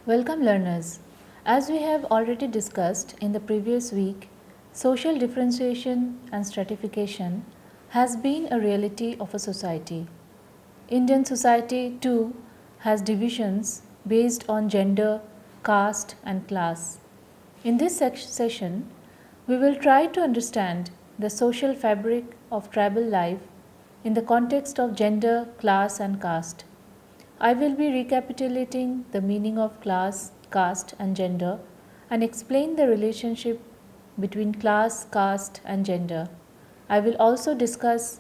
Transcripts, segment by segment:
Welcome learners. As we have already discussed in the previous week, social differentiation and stratification has been a reality of a society. Indian society too has divisions based on gender, caste and class. In this session, we will try to understand the social fabric of tribal life in the context of gender, class and caste. I will be recapitulating the meaning of class, caste, and gender and explain the relationship between class, caste, and gender. I will also discuss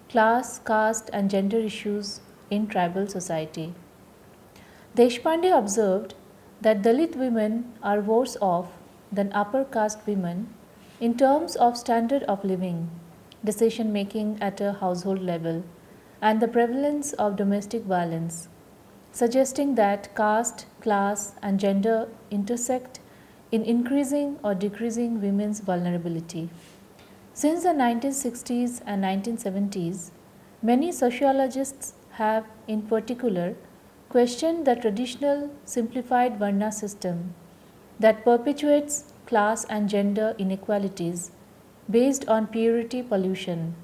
class, caste, and gender issues in tribal society. Deshpande observed that Dalit women are worse off than upper caste women in terms of standard of living, decision making at a household level, and the prevalence of domestic violence, suggesting that caste, class, and gender intersect in increasing or decreasing women's vulnerability. Since the 1960s and 1970s, many sociologists have, in particular, questioned the traditional simplified Varna system that perpetuates class and gender inequalities based on purity pollution.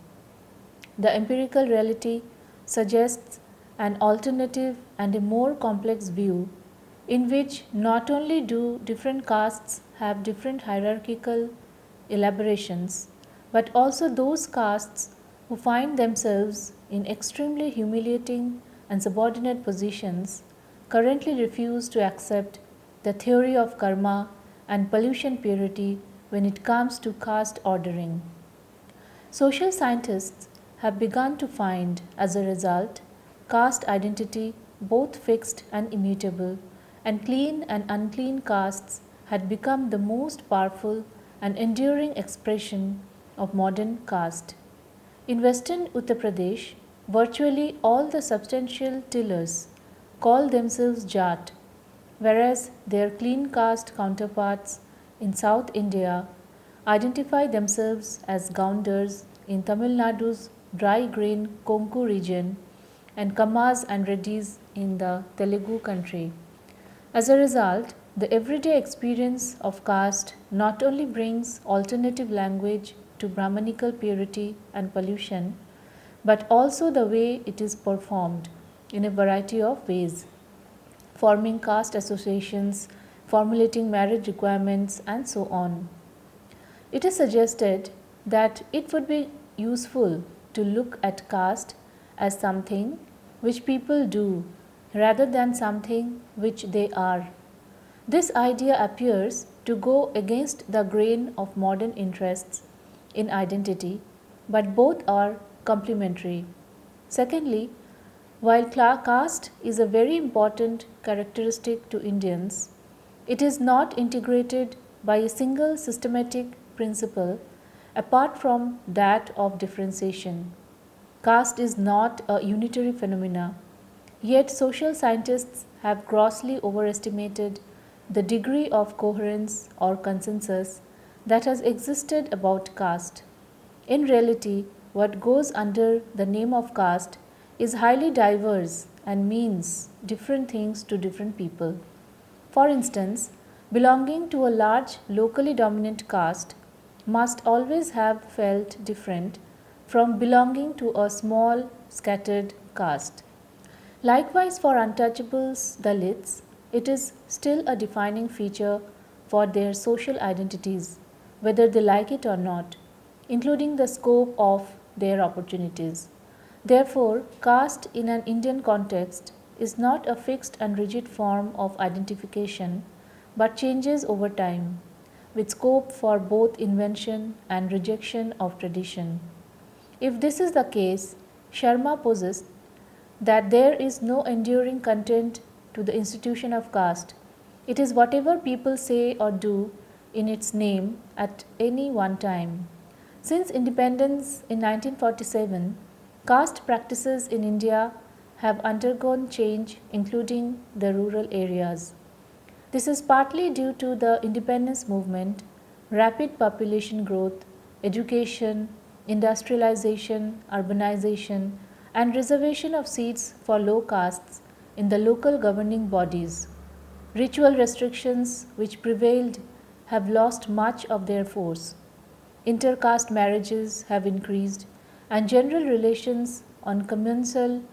The empirical reality suggests an alternative and a more complex view in which not only do different castes have different hierarchical elaborations, but also those castes who find themselves in extremely humiliating and subordinate positions currently refuse to accept the theory of karma and pollution purity when it comes to caste ordering. Social scientists have begun to find, as a result, caste identity both fixed and immutable, and clean and unclean castes had become the most powerful and enduring expression of modern caste. In western Uttar Pradesh, virtually all the substantial tillers call themselves Jat, whereas their clean caste counterparts in South India identify themselves as Gaundars in Tamil Nadu's dry grain Konku region and Kamas and Reddys in the Telugu country. As a result, the everyday experience of caste not only brings alternative language to Brahmanical purity and pollution, but also the way it is performed in a variety of ways, forming caste associations, formulating marriage requirements, and so on. It is suggested that it would be useful to look at caste as something which people do rather than something which they are. This idea appears to go against the grain of modern interests in identity, but both are complementary. Secondly, while caste is a very important characteristic to Indians, it is not integrated by a single systematic principle apart from that of differentiation. Caste is not a unitary phenomena, yet social scientists have grossly overestimated the degree of coherence or consensus that has existed about caste. In reality, what goes under the name of caste is highly diverse and means different things to different people. For instance, belonging to a large locally dominant caste must always have felt different from belonging to a small scattered caste. Likewise, for untouchables, Dalits, it is still a defining feature for their social identities, whether they like it or not, including the scope of their opportunities. Therefore, caste in an Indian context is not a fixed and rigid form of identification but changes over time, with scope for both invention and rejection of tradition. If this is the case, Sharma posits that there is no enduring content to the institution of caste. It is whatever people say or do in its name at any one time. Since independence in 1947, caste practices in India have undergone change, including the rural areas. This is partly due to the independence movement, rapid population growth, education, industrialization, urbanization, and reservation of seats for low castes in the local governing bodies. Ritual restrictions which prevailed have lost much of their force. Intercaste marriages have increased, and general relations on commensal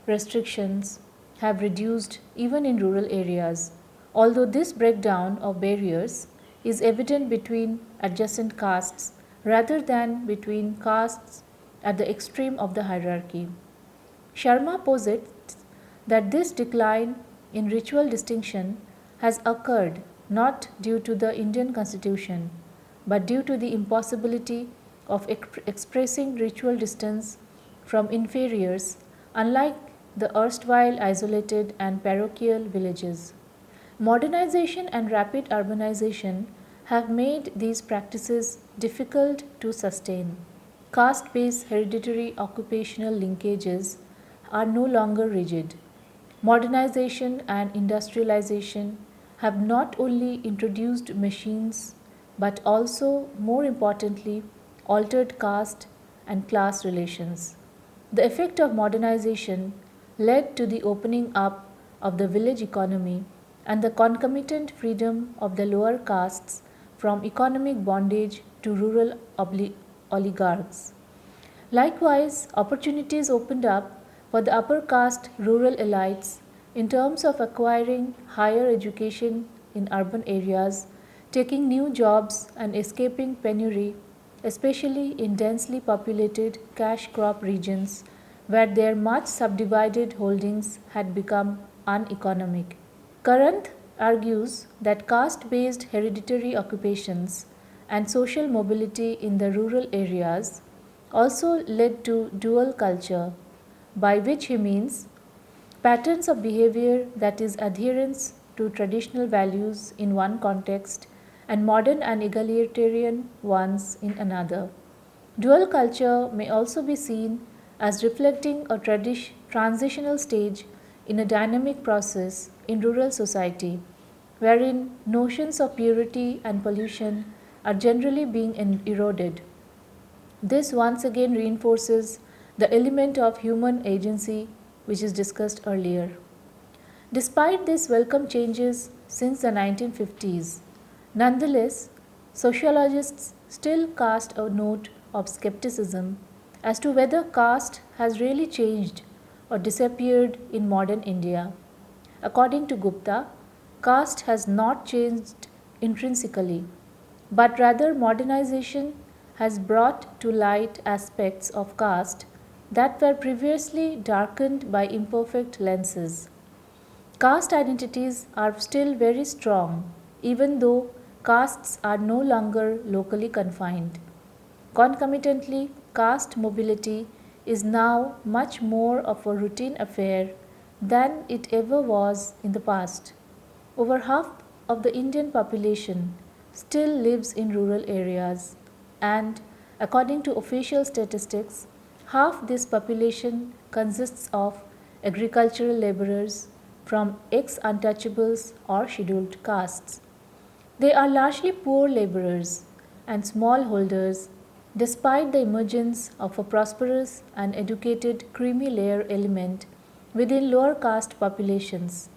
restrictions have reduced even in rural areas, although this breakdown of barriers is evident between adjacent castes rather than between castes at the extreme of the hierarchy. Sharma posits that this decline in ritual distinction has occurred not due to the Indian constitution but due to the impossibility of expressing ritual distance from inferiors, unlike the erstwhile isolated and parochial villages. Modernization and rapid urbanization have made these practices difficult to sustain. Caste based hereditary occupational linkages are no longer rigid. Modernization and industrialization have not only introduced machines but also, more importantly, altered caste and class relations. The effect of modernization led to the opening up of the village economy and the concomitant freedom of the lower castes from economic bondage to rural oligarchs. Likewise, opportunities opened up for the upper caste rural elites in terms of acquiring higher education in urban areas, taking new jobs, and escaping penury, especially in densely populated cash crop regions where their much subdivided holdings had become uneconomic. Karanth argues that caste based hereditary occupations and social mobility in the rural areas also led to dual culture, by which he means patterns of behavior that is adherence to traditional values in one context and modern and egalitarian ones in another. Dual culture may also be seen as reflecting a transitional stage in a dynamic process in rural society, wherein notions of purity and pollution are generally being eroded. This once again reinforces the element of human agency which is discussed earlier. Despite these welcome changes since the 1950s, nonetheless, sociologists still cast a note of skepticism as to whether caste has really changed or disappeared in modern India. According to Gupta, caste has not changed intrinsically, but rather modernization has brought to light aspects of caste that were previously darkened by imperfect lenses. Caste identities are still very strong, even though castes are no longer locally confined. Concomitantly, caste mobility is now much more of a routine affair than it ever was in the past. Over half of the Indian population still lives in rural areas, and according to official statistics, half this population consists of agricultural laborers from ex untouchables or scheduled castes. They are largely poor laborers and smallholders despite the emergence of a prosperous and educated creamy layer element within lower caste populations.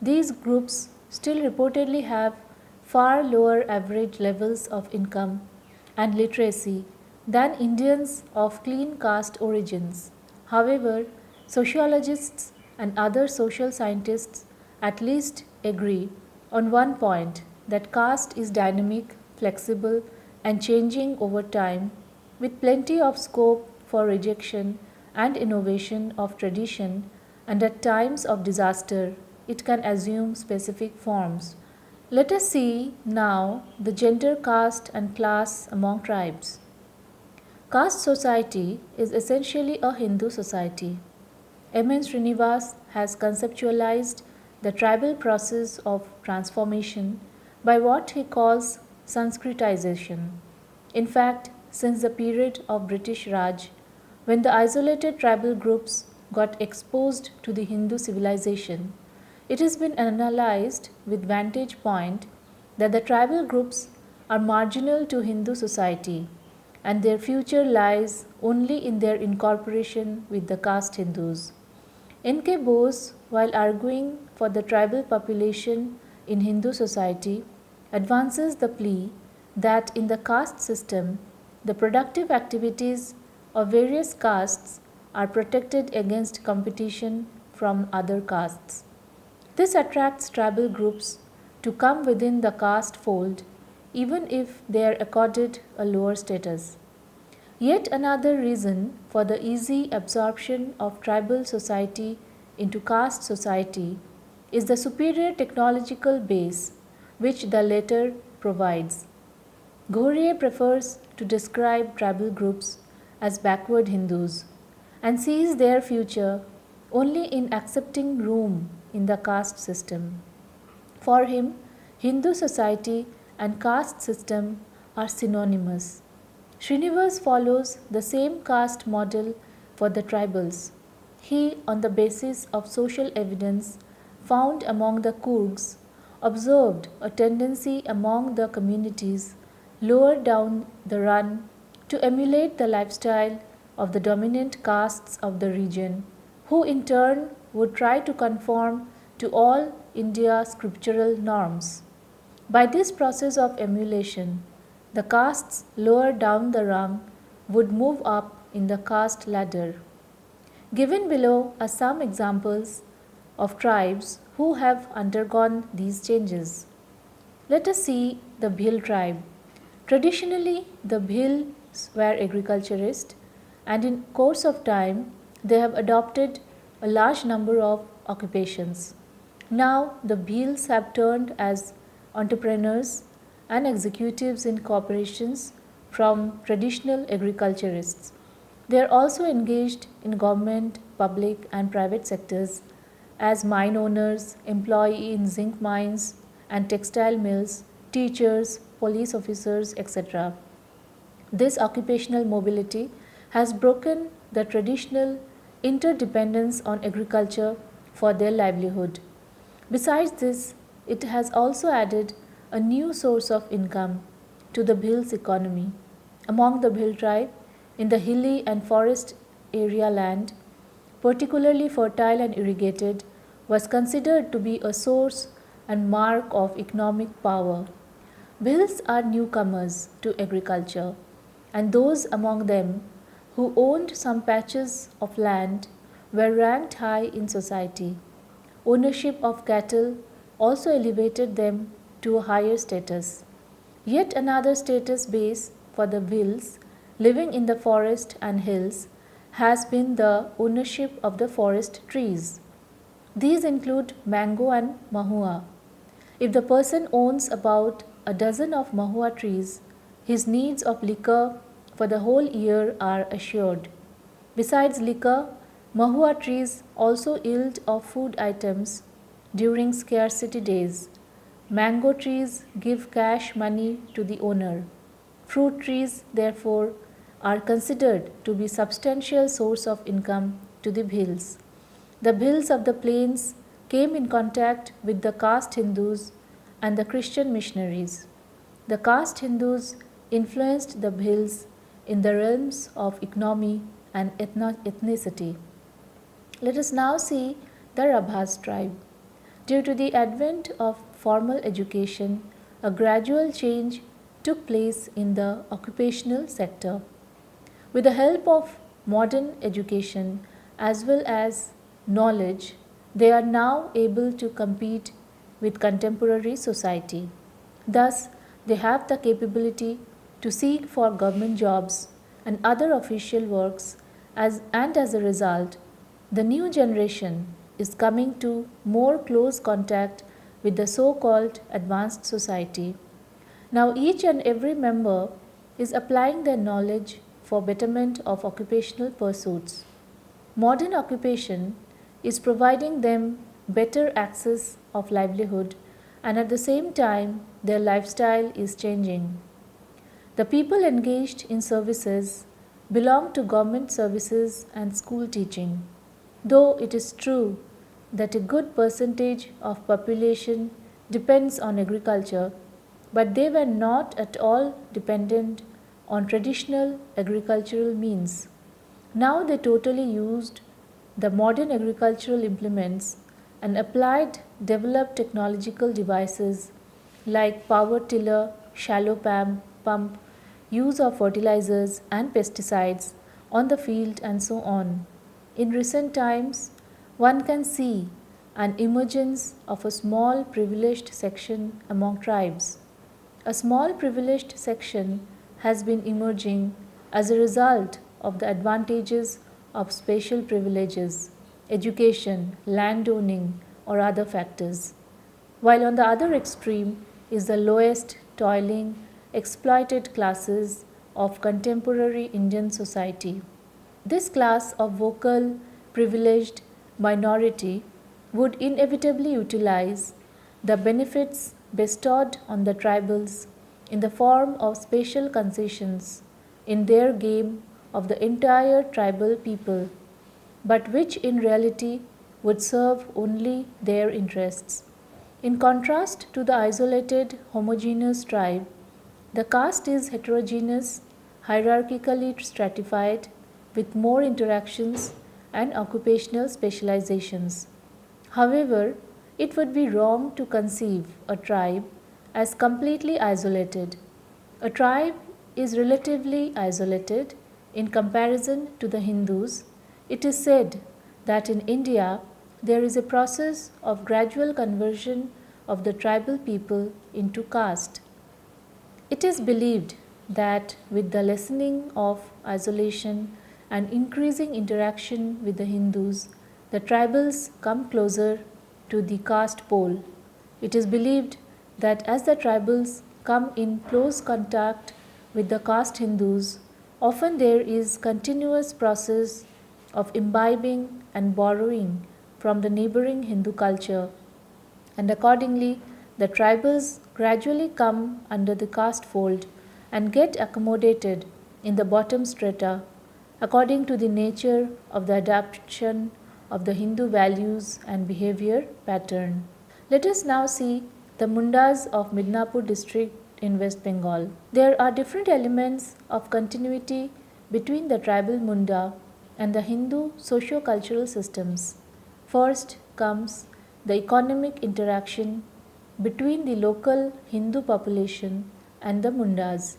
These groups still reportedly have far lower average levels of income and literacy than Indians of clean caste origins. However, sociologists and other social scientists at least agree on one point that caste is dynamic, flexible, and changing over time, with plenty of scope for rejection and innovation of tradition, and at times of disaster, it can assume specific forms. Let us see now the gender, caste, and class among tribes. Caste society is essentially a Hindu society. M.N. Srinivas has conceptualized the tribal process of transformation by what he calls Sanskritization. In fact, since the period of British Raj, when the isolated tribal groups got exposed to the Hindu civilization, it has been analyzed with vantage point that the tribal groups are marginal to Hindu society and their future lies only in their incorporation with the caste Hindus. N.K. Bose, while arguing for the tribal population in Hindu society advances the plea that in the caste system, the productive activities of various castes are protected against competition from other castes. This attracts tribal groups to come within the caste fold even if they are accorded a lower status. Yet another reason for the easy absorption of tribal society into caste society is the superior technological base which the latter provides. Ghorye prefers to describe tribal groups as backward Hindus and sees their future only in accepting room in the caste system. For him, Hindu society and caste system are synonymous. Srinivas follows the same caste model for the tribals. He, on the basis of social evidence found among the Kurgs, observed a tendency among the communities lower down the run to emulate the lifestyle of the dominant castes of the region, who in turn would try to conform to all India scriptural norms. By this process of emulation, the castes lower down the rung would move up in the caste ladder. Given below are some examples of tribes who have undergone these changes. Let us see the Bhil tribe. Traditionally, the Bhils were agriculturists, and in course of time they have adopted a large number of occupations. Now the Bhils have turned as entrepreneurs and executives in corporations from traditional agriculturists. They are also engaged in government, public and private sectors as mine owners, employee in zinc mines and textile mills, teachers, police officers, etc. This occupational mobility has broken the traditional interdependence on agriculture for their livelihood. Besides this, it has also added a new source of income to the Bhil's economy. Among the Bhil tribe, in the hilly and forest area land, particularly fertile and irrigated, was considered to be a source and mark of economic power. Bhils are newcomers to agriculture, and those among them who owned some patches of land were ranked high in society. Ownership of cattle also elevated them to a higher status. Yet another status base for the Bhils living in the forest and hills has been the ownership of the forest trees. These include mango and mahua. If the person owns about a dozen of mahua trees, his needs of liquor for the whole year are assured. Besides liquor, mahua trees also yield of food items during scarcity days. Mango trees give cash money to the owner. Fruit trees, therefore, are considered to be substantial source of income to the Bhils. The Bhils of the plains came in contact with the caste Hindus and the Christian missionaries. The caste Hindus influenced the Bhils in the realms of economy and ethnicity. Let us now see the Rabhas tribe. Due to the advent of formal education, a gradual change took place in the occupational sector. With the help of modern education as well as knowledge, they are now able to compete with contemporary society. Thus, they have the capability to seek for government jobs and other official works and as a result, the new generation is coming to more close contact with the so-called advanced society. Now each and every member is applying their knowledge for betterment of occupational pursuits. Modern occupation is providing them better access of livelihood and at the same time their lifestyle is changing. The people engaged in services belong to government services and school teaching. Though it is true that a good percentage of population depends on agriculture, but they were not at all dependent on traditional agricultural means. Now they totally used the modern agricultural implements and applied developed technological devices like power tiller, shallow pump, use of fertilizers and pesticides on the field, and so on. In recent times, one can see an emergence of a small privileged section among tribes. A small privileged section has been emerging as a result of the advantages of special privileges, education, land owning, or other factors, while on the other extreme is the lowest, toiling, exploited classes of contemporary Indian society. This class of vocal, privileged minority would inevitably utilize the benefits bestowed on the tribals in the form of special concessions in their game of the entire tribal people, but which in reality would serve only their interests. In contrast to the isolated homogeneous tribe, the caste is heterogeneous, hierarchically stratified, with more interactions and occupational specializations. However, it would be wrong to conceive a tribe as completely isolated. A tribe is relatively isolated in comparison to the Hindus. It is said that in India there is a process of gradual conversion of the tribal people into caste. It is believed that with the lessening of isolation and increasing interaction with the Hindus, the tribals come closer to the caste pole. It is believed that as the tribals come in close contact with the caste Hindus, often there is continuous process of imbibing and borrowing from the neighboring Hindu culture, and accordingly the tribals gradually come under the caste fold and get accommodated in the bottom strata according to the nature of the adaptation of the Hindu values and behavior pattern. Let us now see the Mundas of Midnapur district in West Bengal. There are different elements of continuity between the tribal Munda and the Hindu socio-cultural systems. First comes the economic interaction between the local Hindu population and the Mundas.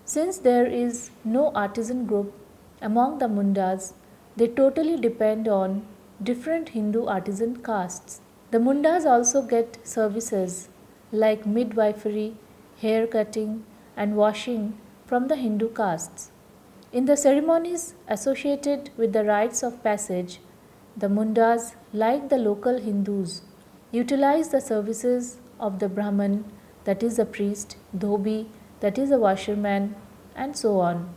Since there is no artisan group among the Mundas, they totally depend on different Hindu artisan castes. The Mundas also get services like midwifery, hair cutting, and washing from the Hindu castes. In the ceremonies associated with the rites of passage, the Mundas, like the local Hindus, utilize the services of the Brahman, that is a priest, Dhobi, that is a washerman, and so on.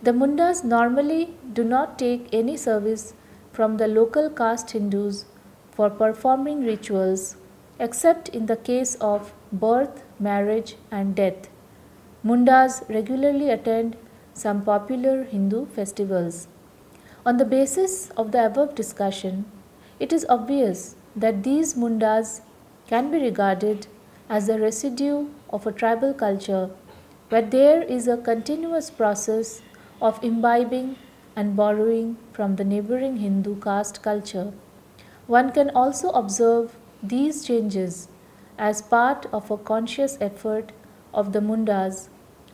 The Mundas normally do not take any service from the local caste Hindus for performing rituals except in the case of birth, marriage, and death. Mundas regularly attend some popular Hindu festivals. On the basis of the above discussion, it is obvious that these Mundas can be regarded as the residue of a tribal culture where there is a continuous process of imbibing and borrowing from the neighboring Hindu caste culture. One can also observe these changes as part of a conscious effort of the Mundas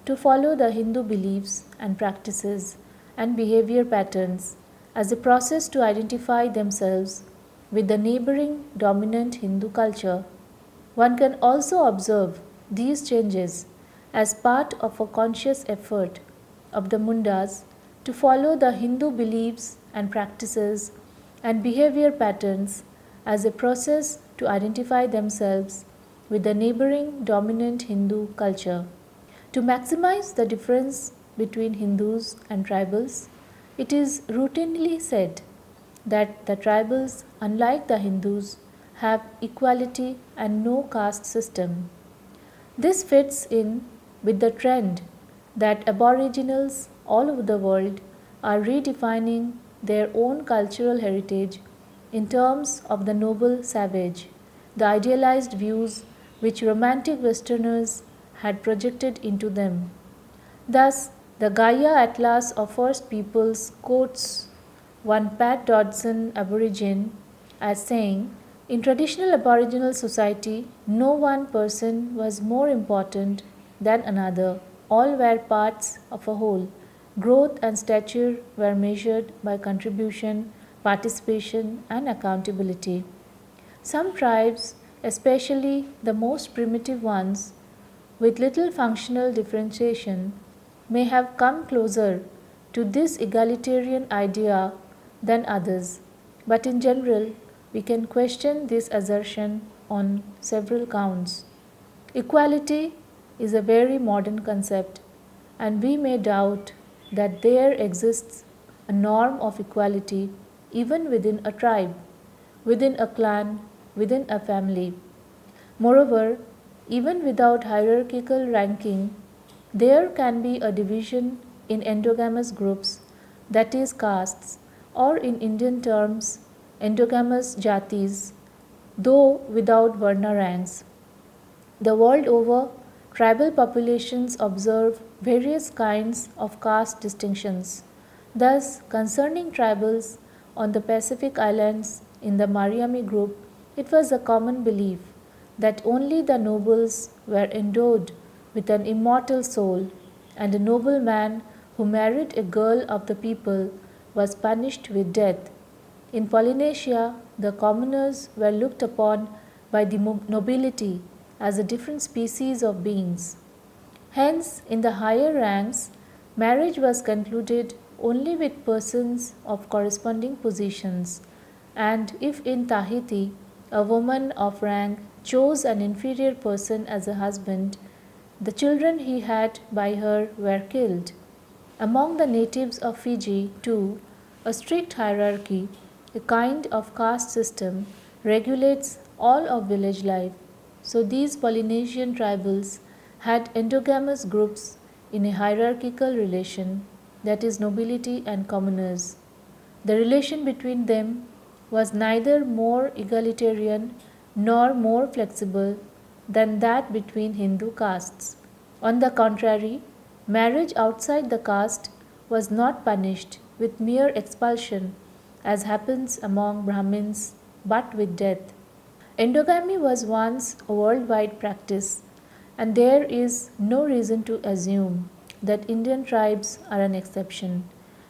to follow the Hindu beliefs and practices and behavior patterns as a process to identify themselves with the neighboring dominant Hindu culture. One can also observe these changes as part of a conscious effort of the Mundas to follow the Hindu beliefs and practices and behavior patterns as a process to identify themselves with the neighboring dominant Hindu culture. To maximize the difference between Hindus and tribals, it is routinely said that the tribals, unlike the Hindus, have equality and no caste system. This fits in with the trend that aboriginals all over the world are redefining their own cultural heritage in terms of the noble savage, the idealized views which romantic Westerners had projected into them. Thus, the Gaia Atlas of First Peoples quotes one Pat Dodson Aborigine as saying, In traditional Aboriginal society, no one person was more important than another. All were parts of a whole. Growth and stature were measured by contribution, participation, and accountability. Some tribes, especially the most primitive ones, with little functional differentiation, may have come closer to this egalitarian idea than others, but in general, we can question this assertion on several counts. Equality is a very modern concept, and we may doubt that there exists a norm of equality even within a tribe, within a clan, within a family. Moreover, even without hierarchical ranking, there can be a division in endogamous groups, that is, castes, or in Indian terms, endogamous jatis, though without varna ranks. The world over, tribal populations observe various kinds of caste distinctions. Thus, concerning tribals on the Pacific Islands in the Mariami group, it was a common belief that only the nobles were endowed with an immortal soul, and a noble man who married a girl of the people was punished with death. In Polynesia, the commoners were looked upon by the nobility as a different species of beings. Hence, in the higher ranks, marriage was concluded only with persons of corresponding positions, and if in Tahiti a woman of rank chose an inferior person as a husband, the children he had by her were killed. Among the natives of Fiji, too, a strict hierarchy, a kind of caste system, regulates all of village life. So these Polynesian tribals had endogamous groups in a hierarchical relation, that is, nobility and commoners. The relation between them was neither more egalitarian nor more flexible than that between Hindu castes. On the contrary, marriage outside the caste was not punished with mere expulsion, as happens among Brahmins, but with death. Endogamy was once a worldwide practice, and there is no reason to assume that Indian tribes are an exception.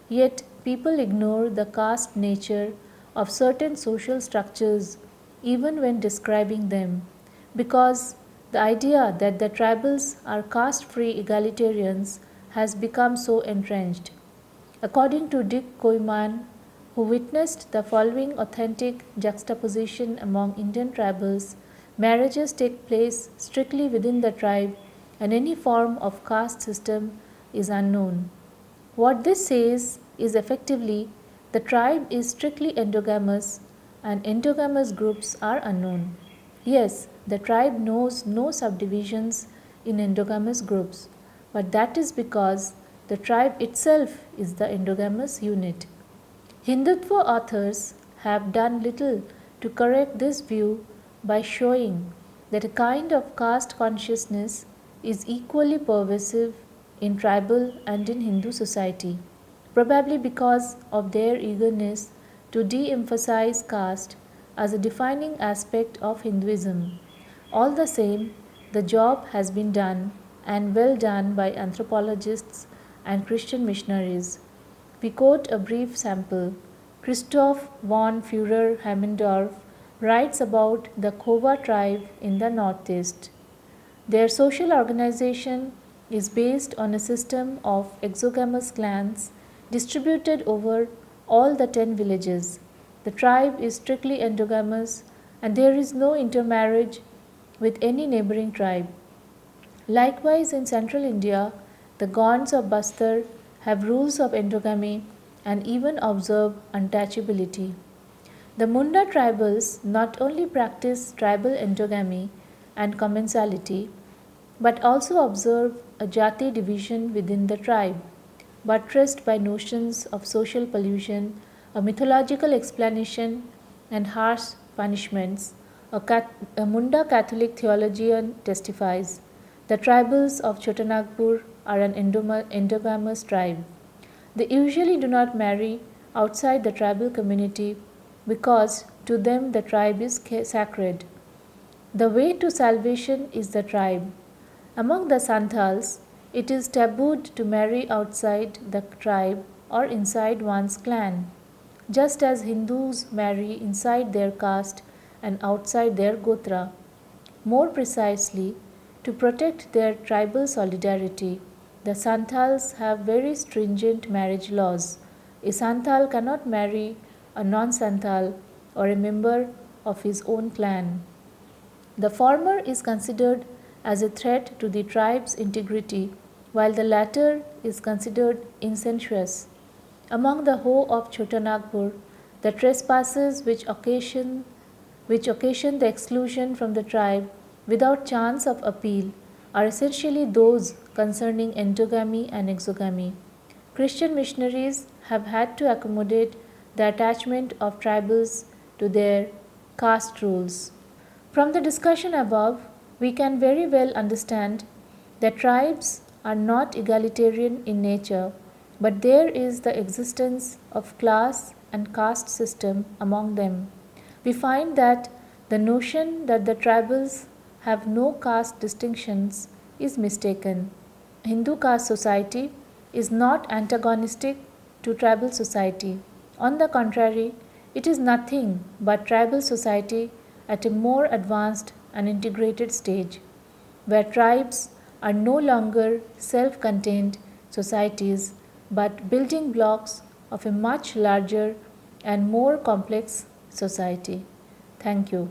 Yet, people ignore the caste nature of certain social structures even when describing them, because the idea that the tribals are caste free egalitarians has become so entrenched. According to Dick Koyman, who witnessed the following authentic juxtaposition among Indian tribals, marriages take place strictly within the tribe and any form of caste system is unknown. What this says is effectively the tribe is strictly endogamous and endogamous groups are unknown. Yes, the tribe knows no subdivisions in endogamous groups, but that is because the tribe itself is the endogamous unit. Hindutva authors have done little to correct this view by showing that a kind of caste consciousness is equally pervasive in tribal and in Hindu society, probably because of their eagerness to de emphasize caste as a defining aspect of Hinduism. All the same, the job has been done and well done by anthropologists and Christian missionaries. We quote a brief sample. Christoph von Führer-Hammendorf writes about the Khova tribe in the Northeast. Their social organization is based on a system of exogamous clans distributed over all the 10 villages. The tribe is strictly endogamous and there is no intermarriage with any neighboring tribe. Likewise, in central India, the Gonds of Bastar have rules of endogamy and even observe untouchability. The Munda tribals not only practice tribal endogamy and commensality, but also observe a jati division within the tribe, buttressed by notions of social pollution, a mythological explanation, and harsh punishments. A Munda Catholic theologian testifies the tribals of Chotanagpur are an endogamous tribe. They usually do not marry outside the tribal community because To them, the tribe is sacred. The way to salvation is the tribe. Among the Santals, it is tabooed to marry outside the tribe or inside one's clan, just as Hindus marry inside their caste and outside their gotra. More precisely, to protect their tribal solidarity, the Santals have very stringent marriage laws. A Santal cannot marry a non Santal or a member of his own clan. The former is considered as a threat to the tribe's integrity, while the latter is considered incestuous. Among the Ho of Chotanagpur, the trespasses which occasion the exclusion from the tribe without chance of appeal are essentially those concerning endogamy and exogamy. Christian missionaries have had to accommodate the attachment of tribals to their caste rules. From the discussion above, we can very well understand that tribes are not egalitarian in nature, but there is the existence of class and caste system among them. We find that the notion that the tribals have no caste distinctions is mistaken. Hindu caste society is not antagonistic to tribal society. On the contrary, it is nothing but tribal society at a more advanced and integrated stage, where tribes are no longer self contained societies but building blocks of a much larger and more complex society. Thank you.